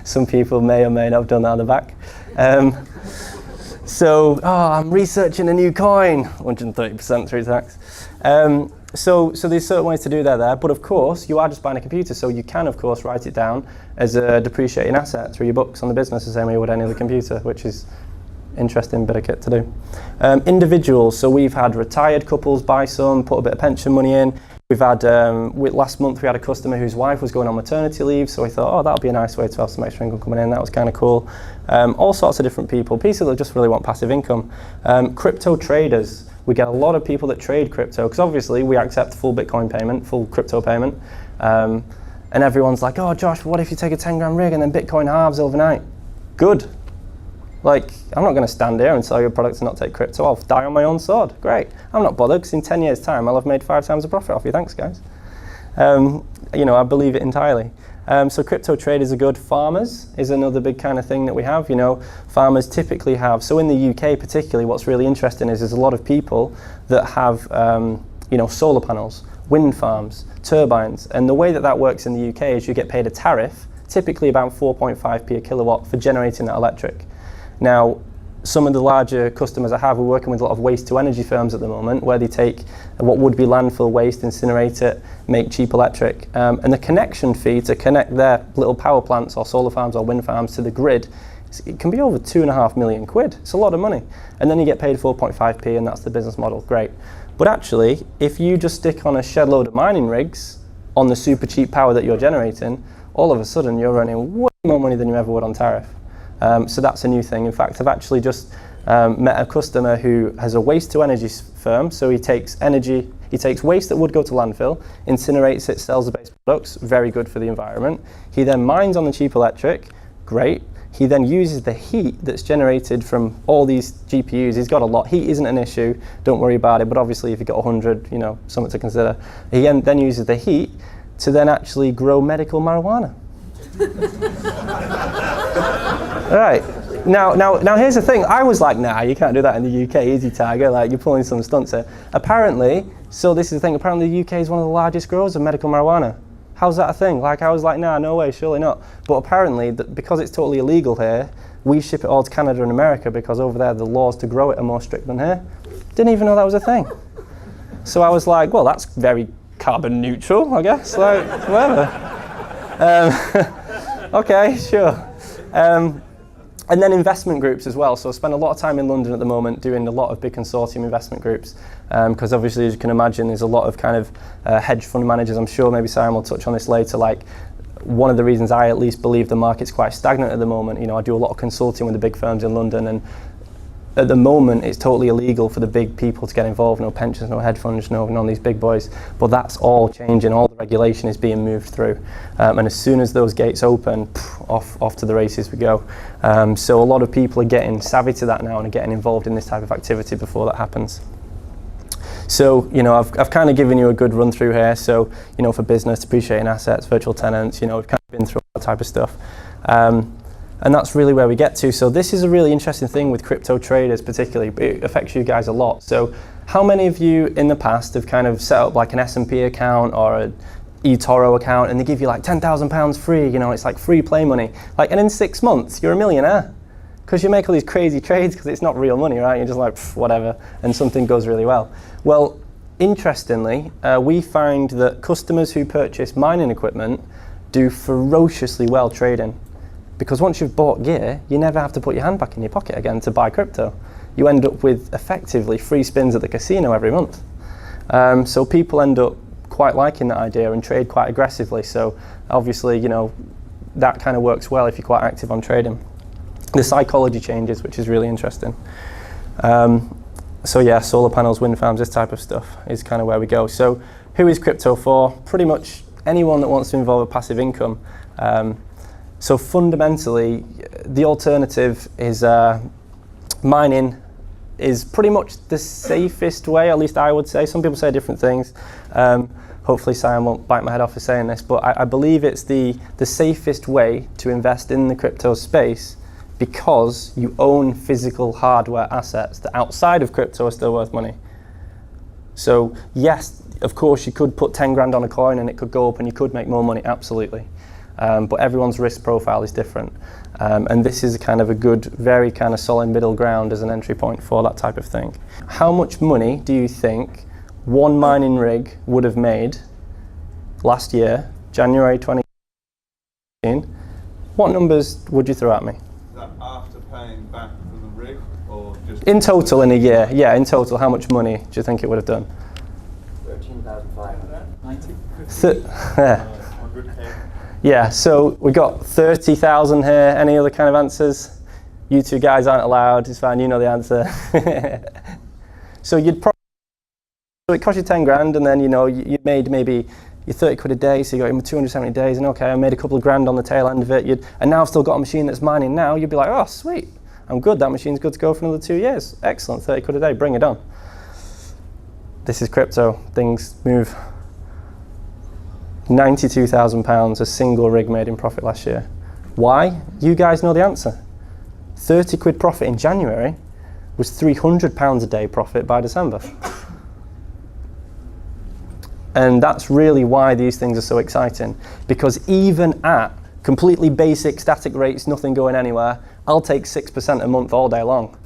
some people may or may not have done that on the back. So, I'm researching a new coin, 130% through tax. So there's certain ways to do that there, but of course you are just buying a computer, so you can of course write it down as a depreciating asset through your books on the business the same way you would any other computer, which is interesting bit of kit to do. Individuals, so we've had retired couples buy some, put a bit of pension money in. We've had, last month we had a customer whose wife was going on maternity leave, so we thought, oh, that'll be a nice way to have some extra income coming in. That was kind of cool. All sorts of different people that just really want passive income. Crypto traders. We get a lot of people that trade crypto because obviously we accept full Bitcoin payment, full crypto payment. And everyone's like, oh, Josh, what if you take a 10 grand rig and then Bitcoin halves overnight? Good. Like, I'm not going to stand here and sell you a product and not take crypto. I'll die on my own sword. Great. I'm not bothered because in 10 years' time, I'll have made 5 times the profit off you. Thanks, guys. I believe it entirely. So crypto traders are good. Farmers is another big kind of thing that we have. Farmers typically have, so in the UK particularly, what's really interesting is there's a lot of people that have, solar panels, wind farms, turbines. And the way that works in the UK is you get paid a tariff, typically about 4.5p a kilowatt for generating that electric. Now, some of the larger customers I have, we're working with a lot of waste to energy firms at the moment where they take what would be landfill waste, incinerate it, make cheap electric. And the connection fee to connect their little power plants or solar farms or wind farms to the grid, it can be over 2.5 million quid. It's a lot of money. And then you get paid 4.5p and that's the business model. Great. But actually, if you just stick on a shed load of mining rigs on the super cheap power that you're generating, all of a sudden you're earning way more money than you ever would on tariff. So that's a new thing. In fact, I've actually just met a customer who has a waste to energy firm. So he takes waste that would go to landfill, incinerates it, sells the base products, very good for the environment. He then mines on the cheap electric, great. He then uses the heat that's generated from all these GPUs. He's got a lot. Heat isn't an issue, don't worry about it. But obviously if you've got 100, something to consider. He then uses the heat to then actually grow medical marijuana. Right. Now here's the thing. I was like, nah, you can't do that in the UK, easy tiger, like you're pulling some stunts here. Apparently, so this is the thing, apparently the UK is one of the largest growers of medical marijuana. How's that a thing? Like I was like, nah, no way, surely not. But apparently, because it's totally illegal here, we ship it all to Canada and America because over there the laws to grow it are more strict than here. Didn't even know that was a thing. So I was like, well, that's very carbon neutral, I guess, like, whatever. Okay, sure. And then investment groups as well. So I spend a lot of time in London at the moment doing a lot of big consortium investment groups because obviously, as you can imagine, there's a lot of kind of hedge fund managers. I'm sure maybe Siam will touch on this later. Like one of the reasons I at least believe the market's quite stagnant at the moment, I do a lot of consulting with the big firms in London, and at the moment it's totally illegal for the big people to get involved, no pensions, no hedge funds, none of these big boys, but that's all changing, all the regulation is being moved through, and as soon as those gates open, off to the races we go. So a lot of people are getting savvy to that now and are getting involved in this type of activity before that happens. So, I've kind of given you a good run through here. So, for business, depreciating assets, virtual tenants, we've kind of been through all that type of stuff. And that's really where we get to. So this is a really interesting thing with crypto traders particularly. It affects you guys a lot. So how many of you in the past have kind of set up like an S&P account or a eToro account and they give you like £10,000 free, it's like free play money. And in 6 months, you're a millionaire. Because you make all these crazy trades because it's not real money, right? You're just like, whatever, and something goes really well. Well, interestingly, we find that customers who purchase mining equipment do ferociously well trading. Because once you've bought gear, you never have to put your hand back in your pocket again to buy crypto. You end up with effectively free spins at the casino every month. So people end up quite liking that idea and trade quite aggressively. So obviously, that kind of works well if you're quite active on trading. The psychology changes, which is really interesting. So yeah, solar panels, wind farms, this type of stuff is kind of where we go. So who is crypto for? Pretty much anyone that wants to involve a passive income. So fundamentally, the alternative is mining is pretty much the safest way, at least I would say. Some people say different things. Hopefully Siam won't bite my head off for saying this, but I believe it's the safest way to invest in the crypto space because you own physical hardware assets that outside of crypto are still worth money. So yes, of course you could put 10 grand on a coin and it could go up and you could make more money, absolutely. but everyone's risk profile is different. And this is kind of a good, very kind of solid middle ground as an entry point for that type of thing. How much money do you think one mining rig would have made last year, January 2018? What numbers would you throw at me? Is that after paying back for the rig, or just in total in a year? Yeah, in total, how much money do you think it would have done? 13,590. Yeah, so we got 30,000 here. Any other kind of answers? You two guys aren't allowed. It's fine. You know the answer. So you'd probably, so it cost you 10 grand, and then you made maybe your 30 quid a day. So you got in 270 days, and okay, I made a couple of grand on the tail end of it. And now I've still got a machine that's mining now. You'd be like, oh sweet, I'm good. That machine's good to go for another 2 years. Excellent, 30 quid a day. Bring it on. This is crypto. Things move. £92,000 a single rig made in profit last year. Why? You guys know the answer. 30 quid profit in January was £300 a day profit by December. And that's really why these things are so exciting, because even at completely basic static rates, nothing going anywhere, I'll take 6% a month all day long.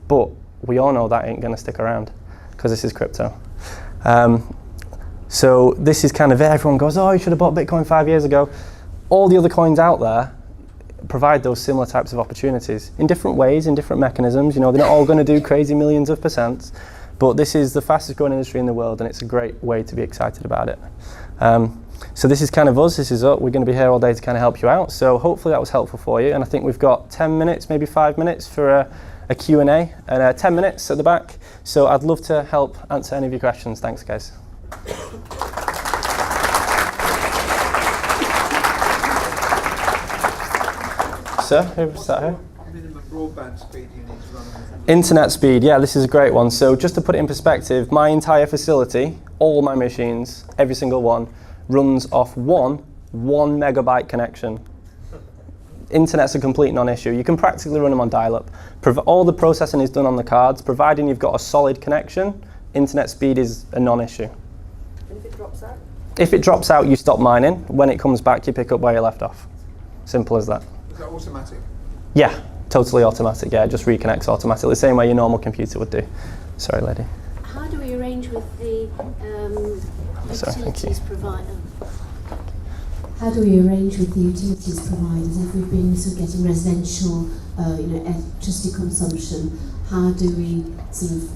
But we all know that ain't gonna stick around, because this is crypto. So this is kind of it. Everyone goes, oh, you should have bought Bitcoin 5 years ago. All the other coins out there provide those similar types of opportunities in different ways, in different mechanisms. They're not all going to do crazy millions of percents, but this is the fastest growing industry in the world, and it's a great way to be excited about it. So this is kind of us. This is us. We're going to be here all day to kind of help you out. So hopefully that was helpful for you. And I think we've got 10 minutes, maybe 5 minutes for a Q&A, and 10 minutes at the back. So I'd love to help answer any of your questions. Thanks, guys. Sir, who's that here? minimum broadband speed you need to run on? Internet speed, yeah, this is a great one. So just to put it in perspective, my entire facility, all my machines, every single one, runs off one megabyte connection. Internet's a complete non-issue. You can practically run them on dial-up. All the processing is done on the cards. Providing you've got a solid connection, internet speed is a non-issue. And if it drops out? If it drops out, you stop mining. When it comes back, you pick up where you left off. Simple as that. Is that automatic? Yeah, totally automatic. Yeah, it just reconnects automatically, the same way your normal computer would do. Sorry, lady. How do we arrange with the utilities provider? How do we arrange with the utilities providers if we've been sort of getting residential, electricity consumption? How do we sort of,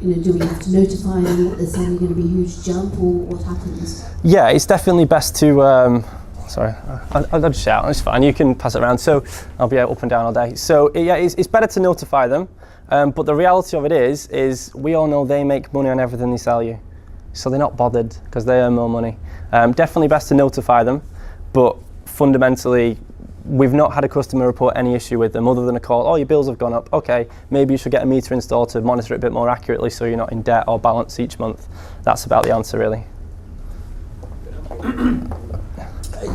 do we have to notify them that there's suddenly going to be a huge jump, or what happens? Yeah, it's definitely best to. Sorry, I'll just shout. It's fine. You can pass it around. So I'll be out up and down all day. So yeah, it's better to notify them. But the reality of it is we all know they make money on everything they sell you, so they're not bothered because they earn more money. Definitely best to notify them. But fundamentally, we've not had a customer report any issue with them other than a call, oh, your bills have gone up. Okay, maybe you should get a meter installed to monitor it a bit more accurately so you're not in debt or balance each month. That's about the answer, really.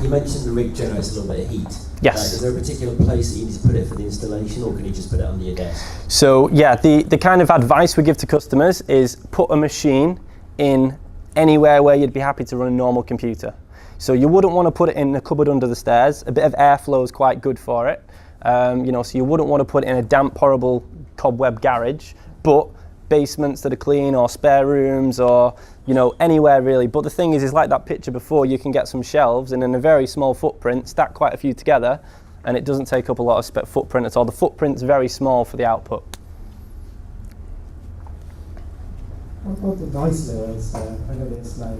You mentioned the rig generates a little bit of heat. Yes. Is there a particular place that you need to put it for the installation, or can you just put it under your desk? So yeah, the kind of advice we give to customers is put a machine in anywhere where you'd be happy to run a normal computer. So you wouldn't want to put it in a cupboard under the stairs. A bit of airflow is quite good for it. So you wouldn't want to put it in a damp, horrible cobweb garage, but basements that are clean, or spare rooms, or anywhere really. But the thing is like that picture before, you can get some shelves and in a very small footprint stack quite a few together, and it doesn't take up a lot of footprint at all. The footprint's very small for the output. What the noise levels? I know there's no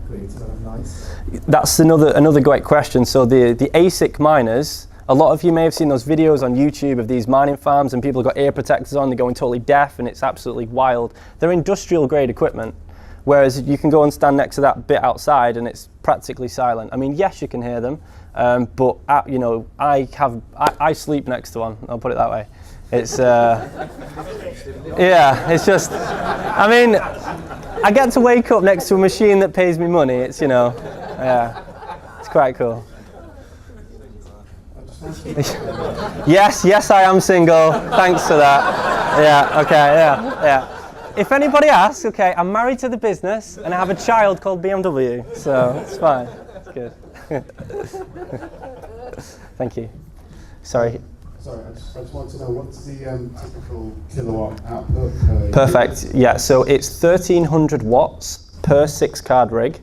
great sort of noise. That's another great question. So the ASIC miners, a lot of you may have seen those videos on YouTube of these mining farms and people have got ear protectors on, they're going totally deaf, and it's absolutely wild. They're industrial grade equipment, whereas you can go and stand next to that bit outside and it's practically silent. I mean, yes, you can hear them, but I sleep next to one, I'll put it that way. It's, yeah, it's just, I mean, I get to wake up next to a machine that pays me money. It's, yeah, it's quite cool. Yes, I am single. Thanks for that. Yeah, okay, yeah. If anybody asks, okay, I'm married to the business and I have a child called BMW, so it's fine. It's good. Thank you. Sorry. Sorry, I just want to know, what's the typical kilowatt output per Perfect. Yeah, so it's 1,300 watts per 6-card rig.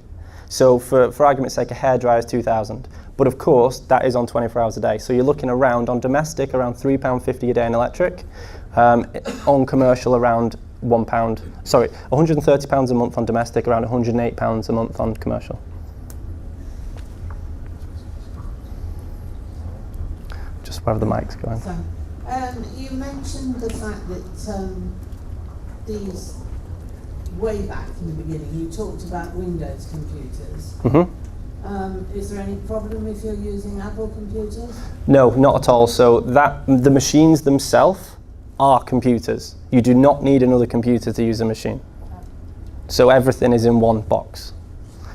So for argument's sake, a hairdryer is 2,000. But of course, that is on 24 hours a day. So you're looking around, on domestic, around £3.50 a day in electric. On commercial, around £130 a month on domestic, around £108 a month on commercial. Just wherever the mic's going. So, you mentioned the fact that these, way back in the beginning, you talked about Windows computers. Mm-hmm. Is there any problem if you're using Apple computers? No, not at all. So the machines themselves are computers. You do not need another computer to use a machine. So everything is in one box.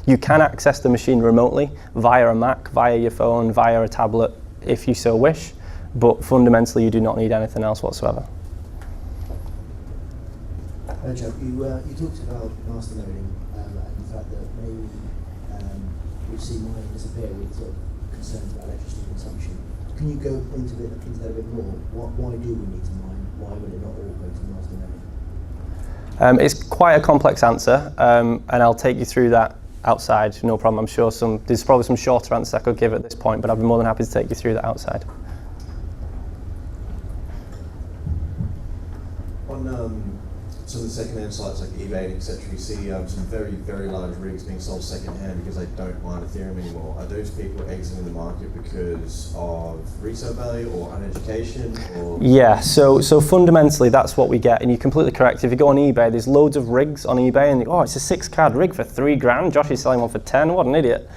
You can access the machine remotely via a Mac, via your phone, via a tablet, if you so wish, but fundamentally you do not need anything else whatsoever. Joe, you talked about master loading and the fact that maybe we've seen mining disappear with sort of concerns about electricity consumption. Can you go into that a bit more? Why do we need to mine? Why would it not all go to master loading? It's quite a complex answer, and I'll take you through that outside, no problem. I'm sure there's probably some shorter answers I could give at this point, but I'd be more than happy to take you through that outside. On some of the second-hand sites like eBay, etc., you see some very, very large rigs being sold second-hand because they don't mine Ethereum anymore. Are those people exiting the market because of resale value or uneducation? Or Yeah, so fundamentally that's what we get, and you're completely correct. If you go on eBay, there's loads of rigs on eBay, and it's a 6-card rig for £3,000. Josh is selling one for 10. What an idiot!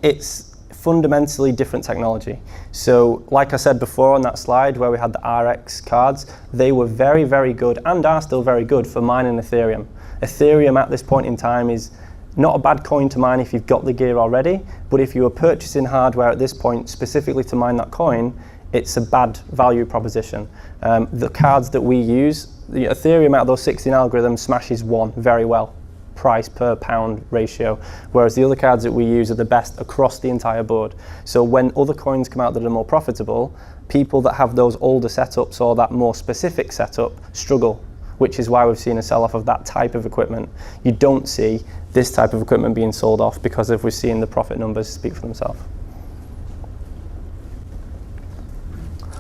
It's fundamentally different technology. So like I said before on that slide where we had the RX cards, they were very, very good and are still very good for mining Ethereum. Ethereum at this point in time is not a bad coin to mine if you've got the gear already, but if you were purchasing hardware at this point specifically to mine that coin, it's a bad value proposition. The cards that we use, the Ethereum out of those 16 algorithms smashes 1 very well. Price per pound ratio, whereas the other cards that we use are the best across the entire board. So when other coins come out that are more profitable, people that have those older setups or that more specific setup struggle, which is why we've seen a sell-off of that type of equipment. You don't see this type of equipment being sold off because we're seeing the profit numbers speak for themselves.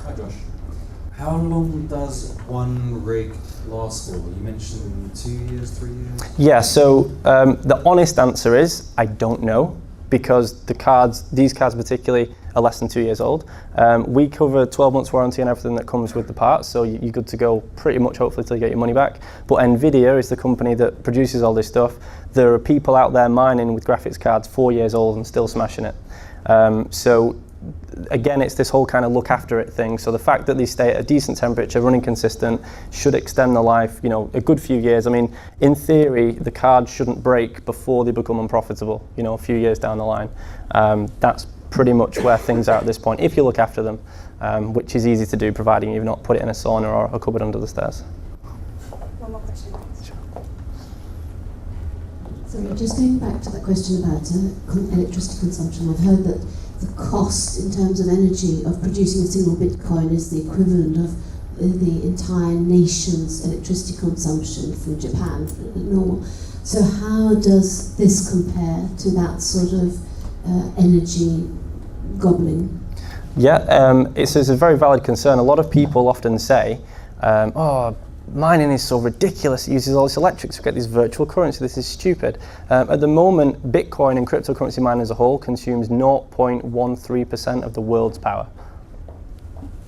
Hi Josh. How long does one rig last for? You mentioned 2 years, 3 years? Yeah, so the honest answer is I don't know, because these cards particularly are less than 2 years old. We cover 12 months warranty and everything that comes with the parts, so you're good to go pretty much hopefully till you get your money back. But Nvidia is the company that produces all this stuff. There are people out there mining with graphics cards 4 years old and still smashing it. So again, it's this whole kind of look after it thing. So the fact that these stay at a decent temperature, running consistent, should extend the life, a good few years. I mean, in theory, the cards shouldn't break before they become unprofitable, a few years down the line. That's pretty much where things are at this point, if you look after them, which is easy to do, providing you've not put it in a sauna or a cupboard under the stairs. One more question. Sorry, just going back to that question about electricity consumption, I've heard that the cost in terms of energy of producing a single Bitcoin is the equivalent of the entire nation's electricity consumption for Japan, normal. So how does this compare to that sort of energy gobbling? Yeah, it's a very valid concern. A lot of people often say, mining is so ridiculous, it uses all this electric to get this virtual currency, this is stupid. At the moment, Bitcoin and cryptocurrency mining as a whole consumes 0.13% of the world's power.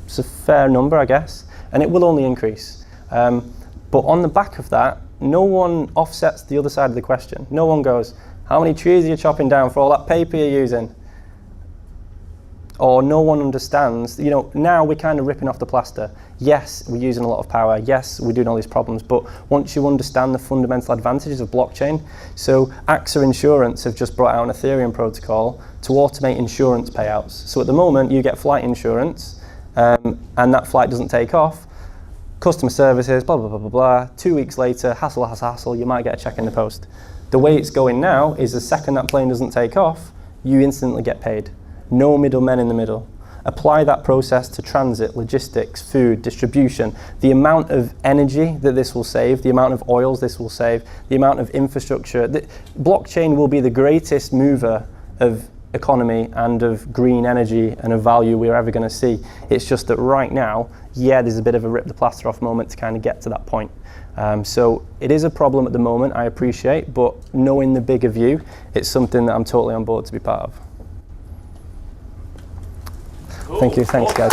It's a fair number, I guess, and it will only increase. But on the back of that, no one offsets the other side of the question. No one goes, how many trees are you chopping down for all that paper you're using? Or no one understands, now we're kind of ripping off the plaster. Yes, we're using a lot of power. Yes, we're doing all these problems. But once you understand the fundamental advantages of blockchain, so AXA Insurance have just brought out an Ethereum protocol to automate insurance payouts. So at the moment, you get flight insurance, and that flight doesn't take off. Customer services, blah, blah, blah, blah, blah. 2 weeks later, hassle, you might get a check in the post. The way it's going now is the second that plane doesn't take off, you instantly get paid. No middlemen in the middle. Apply that process to transit, logistics, food, distribution, the amount of energy that this will save, the amount of oils this will save, the amount of infrastructure. Blockchain will be the greatest mover of economy and of green energy and of value we're ever going to see. It's just that right now, yeah, there's a bit of a rip the plaster off moment to kind of get to that point. So it is a problem at the moment, I appreciate, but knowing the bigger view, it's something that I'm totally on board to be part of. Thank you. Thanks, guys.